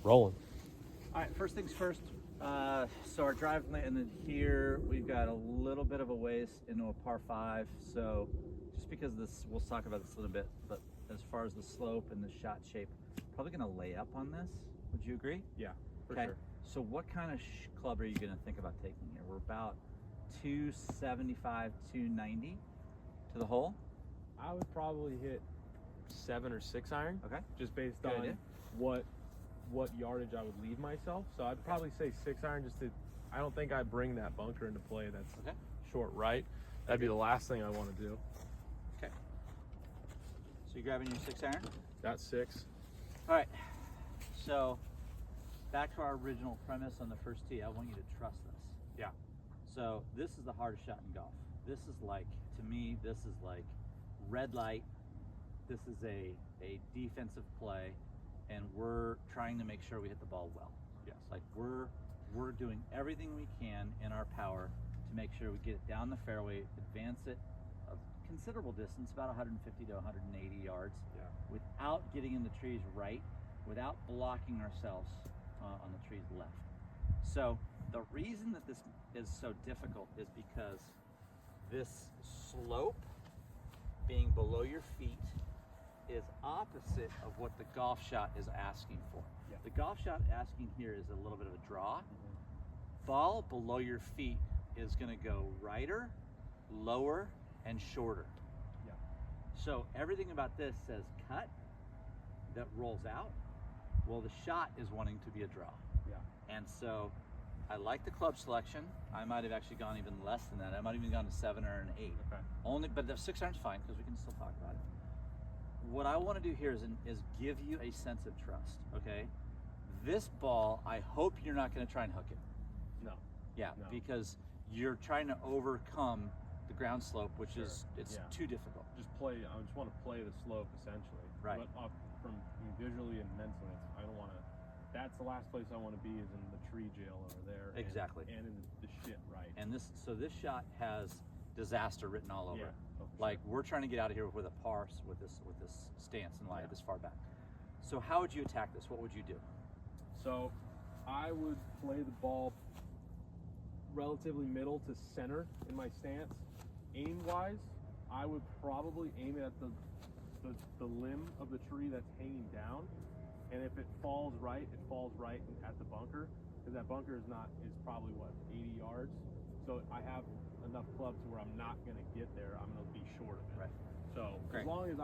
rolling. All right, first things first. So our drive lane, and then here we've got a little bit of a ways into a par 5. So just because this, we'll talk about this a little bit, but as far as the slope and the shot shape, probably going to lay up on this. Would you agree? Yeah, for sure. So what kind of club are you going to think about taking here? We're about 275, 290 to the hole. I would probably hit 7 or 6 iron. Okay. Just based Good on idea. what yardage I would leave myself. So I'd probably say 6 iron just to, I don't think I bring that bunker into play that's short right. That'd be the last thing I want to do. Okay. So you're grabbing your 6 iron? That's 6. All right. So back to our original premise on the first tee, I want you to trust this. Yeah. So this is the hardest shot in golf. This is like, to me, this is like red light. This is a defensive play, and we're trying to make sure we hit the ball well. Yes. Like we're doing everything we can in our power to make sure we get it down the fairway, advance it a considerable distance, about 150 to 180 yards, without getting in the trees right, without blocking ourselves on the trees left. So the reason that this is so difficult is because this slope being below your feet is opposite of what the golf shot is asking for. Yeah. The golf shot asking here is a little bit of a draw. Ball below your feet is going to go righter, lower, and shorter. Yeah. So everything about this says cut, that rolls out. Well, the shot is wanting to be a draw. Yeah. And so I like the club selection. I might have actually gone even less than that. I might have even gone to 7 or an 8. Okay. Only, but the 6 iron's fine because we can still talk about it. What I want to do here is give you a sense of trust. Okay, this ball, I hope you're not going to try and hook it. No. Yeah, No. because you're trying to overcome the ground slope, which is Yeah. too difficult. Just play. I just want to play the slope essentially. Right. But up from visually and mentally, I don't want to. That's the last place I want to be is in the tree jail over there. Exactly. And in the shit right. And this shot has disaster written all over it. Oh, for Like sure. we're trying to get out of here with a par with this stance and lie this far back. So how would you attack this? What would you do? So I would play the ball relatively middle to center in my stance. Aim wise, I would probably aim it at the limb of the tree that's hanging down. And if it falls right, it falls right at the bunker. Because that bunker is probably what, 80 yards. So I have enough clubs where I'm not going to get there. I'm going to be short of it. Right. So Great. as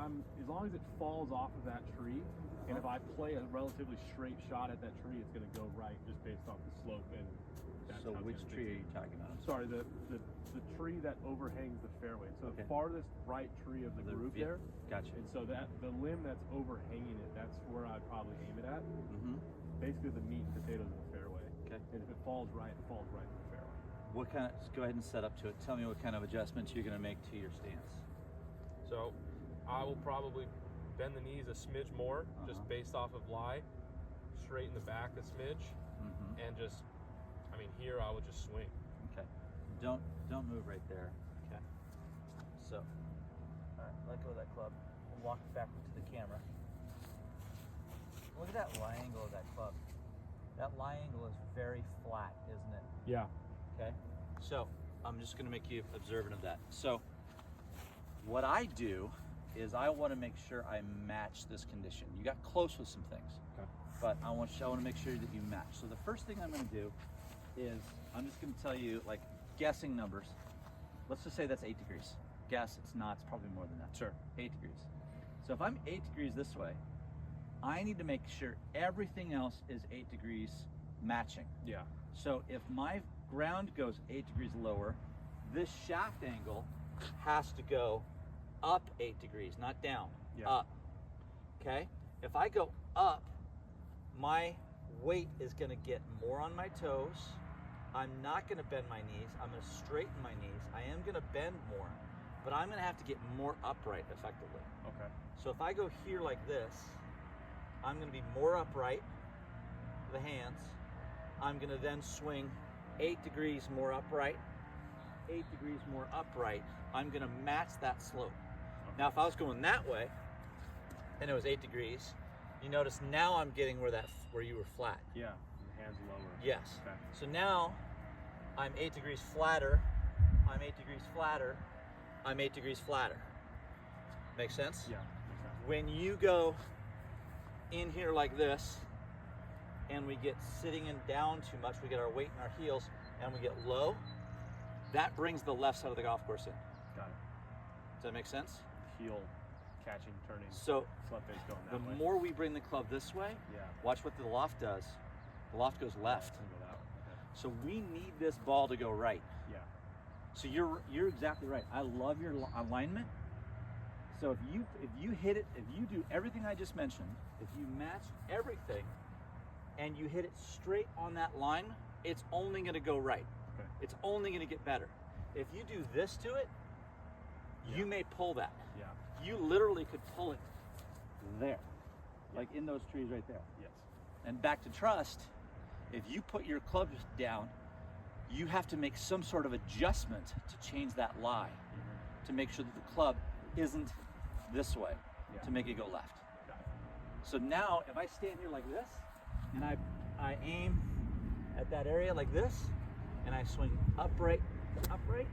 long as it falls off of that tree, and if I play a relatively straight shot at that tree, it's going to go right just based off the slope. And that's So how it's which gonna tree are be. you talking about? Sorry, the tree that overhangs the fairway. So Okay. the farthest right tree of the group there. Gotcha. And so that the limb that's overhanging it, that's where I'd probably aim it at. Mm-hmm. Basically the meat and potatoes of the fairway. Okay. And if it falls right, it falls right in the fairway. What kind of? Go ahead and set up to it. Tell me what kind of adjustments you're going to make to your stance. So I will probably bend the knees a smidge more, just based off of lie, straighten the back a smidge, and just, I mean, here I would just swing. Okay. Don't move right there. Okay. So, all right, let go of that club. We'll walk backward to the camera. Look at that lie angle of that club. That lie angle is very flat, isn't it? Yeah. Okay. So I'm just going to make you observant of that. So what I do is I want to make sure I match this condition. You got close with some things, Okay. but I want to make sure that you match. So the first thing I'm going to do is I'm just going to tell you, like, guessing numbers. Let's just say that's 8 degrees. Guess it's not. It's probably more than that. Sure. 8 degrees. So if I'm 8 degrees this way, I need to make sure everything else is 8 degrees matching. Yeah. So if my ground goes 8 degrees lower, this shaft angle has to go up 8 degrees, not down, up. Okay? If I go up, my weight is going to get more on my toes. I'm not going to bend my knees. I'm going to straighten my knees. I am going to bend more, but I'm going to have to get more upright effectively. Okay. So if I go here like this, I'm going to be more upright, the hands. I'm going to then swing 8 degrees more upright, 8 degrees more upright. I'm going to match that slope. Now, if I was going that way and it was 8 degrees, You notice now I'm getting where you were flat. Yeah, the hands lower. Yes. Okay. So now I'm 8 degrees flatter. I'm 8 degrees flatter. I'm 8 degrees flatter. Make sense? Yeah, makes sense. When you go in here like this, and we get sitting in down too much, we get our weight in our heels, and we get low, that brings the left side of the golf course in. Got it. Does that make sense? Heel, catching, turning. So Left face going the that way. more we bring the club this way, Yeah. watch what the loft does. The loft goes left. It's gonna go that way. Okay. So we need this ball to go right. Yeah. So you're exactly right. I love your alignment. So if you hit it, if you do everything I just mentioned, if you match everything and you hit it straight on that line, it's only going to go right. Okay. It's only going to get better. If you do this to it, you may pull that. Yeah. You literally could pull it there, like in those trees right there. Yes. And back to trust, if you put your clubs down, you have to make some sort of adjustment to change that lie, to make sure that the club isn't this way, to make it go left. Got it. So now if I stand here like this and I aim at that area like this and I swing upright to upright,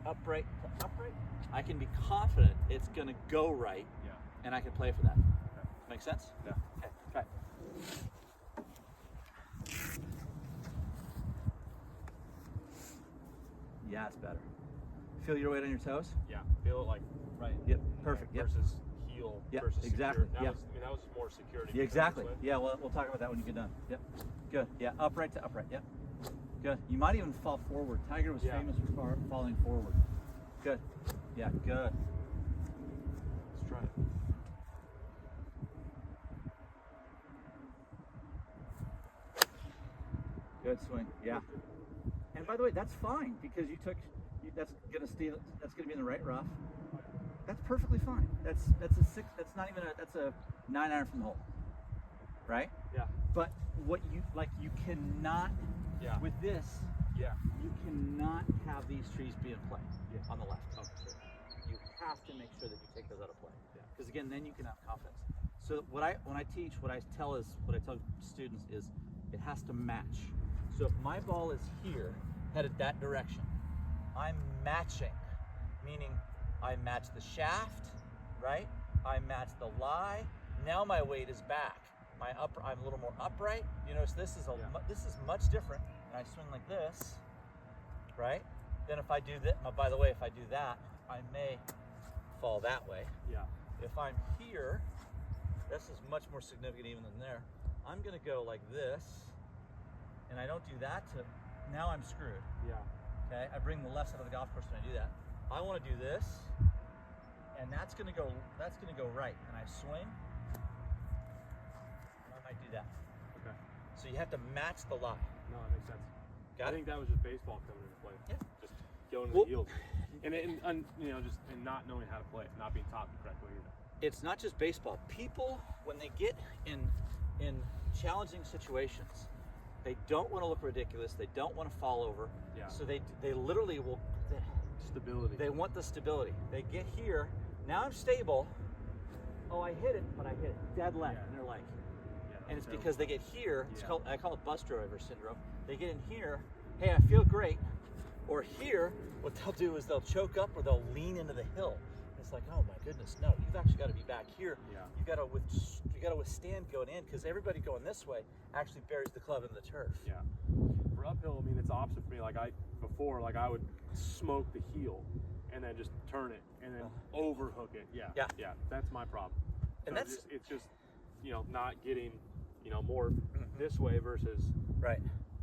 upright to upright, I can be confident it's gonna go right, Yeah. and I can play for that. Okay. Make sense? Yeah. Okay, try it. Yeah, it's better. Feel your weight on your toes? Yeah. Feel it like right. Yep, perfect. Yep. Versus heel. Yep, Versus exactly. secure. Yep. That was more security. Yeah, exactly. This way. Yeah, we'll talk about that when you get done. Yep. Good. Yeah, upright to upright. Yep. Good. You might even fall forward. Tiger was famous for falling forward. Good. Yeah, good. Let's try it. Good swing. Yeah. And by the way, that's fine because that's gonna be in the right rough. That's perfectly fine. That's a 6. That's not even that's a 9 iron from the hole. Right? Yeah. But what you cannot with this. Yeah. You cannot have these trees be in play on the left. Oh, sure. You have to make sure that you take those out of play. Yeah. Because again, then you can have confidence. So when I teach, what I tell students is it has to match. So if my ball is here, headed that direction, I'm matching, meaning I match the shaft, right? I match the lie. Now my weight is back. I'm a little more upright. You notice this is much different. And I swing like this, right? Then if I do that, by the way, if I do that, I may fall that way. Yeah. If I'm here, this is much more significant even than there. I'm gonna go like this, and I don't do that now I'm screwed. Yeah. Okay, I bring the left side of the golf course when I do that. I wanna do this, and that's gonna go right, and I swing, and I might do that. Okay. So you have to match the lie. No, that makes sense. Got I it? think that was just baseball coming into play. Yeah. Just going to Well- the heels. And not knowing how to play it, not being taught the correct way either. It's not just baseball. People, when they get in challenging situations, they don't want to look ridiculous. They don't want to fall over. Yeah. So they literally will. Stability. They want the stability. They get here. Now I'm stable. Oh, I hit it, but I hit it dead left, and they're like, and it's because they get here. It's called, I call it bus driver syndrome. They get in here. Hey, I feel great. Or here, what they'll do is they'll choke up or they'll lean into the hill. It's like, oh my goodness, no! You've actually got to be back here. Yeah. You got to withstand going in because everybody going this way actually buries the club in the turf. Yeah. For uphill, I mean, it's opposite for me. I would smoke the heel and then just turn it and then overhook it. Yeah. Yeah. Yeah. That's my problem. And So that's it's just not getting more this way versus right.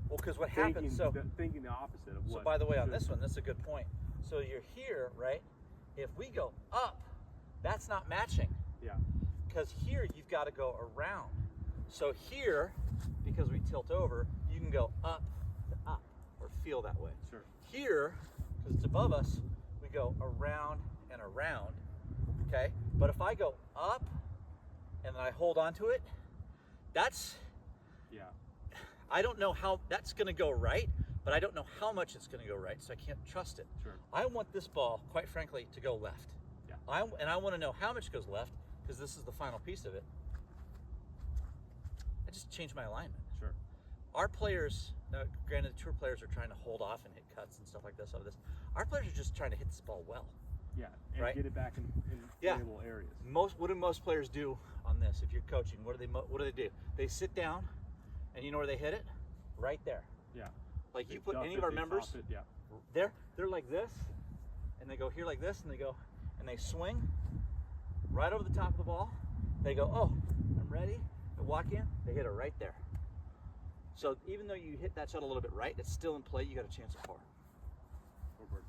Well, because what thinking happens? thinking the opposite of what. So by the way, on should- this one, that's a good point. So you're here, right? If we go up, that's not matching. Yeah. Because here you've got to go around. So here, because we tilt over, you can go up to up or feel that way. Sure. Here, because it's above us, we go around and around. Okay? But if I go up and then I hold on to it, Yeah. I don't know how that's going to go right, but I don't know how much it's going to go right, so I can't trust it. Sure. I want this ball, quite frankly, to go left. Yeah. I want to know how much goes left, because this is the final piece of it. just change my alignment. Sure. Our players, granted, the tour players are trying to hold off and hit cuts and stuff like this. Our players are just trying to hit this ball well. Yeah, and right? get it back in playable areas. What do most players do on this? If you're coaching, what do they do? They sit down, and you know where they hit it? Right there. Yeah. Like They you put duff any it, of our they members, top it, yeah. they're like this, and they go here like this, and they go, and they swing right over the top of the ball. They go, oh, I'm ready. They walk in, they hit it right there. So even though you hit that shot a little bit right, it's still in play. You got a chance at par. Over.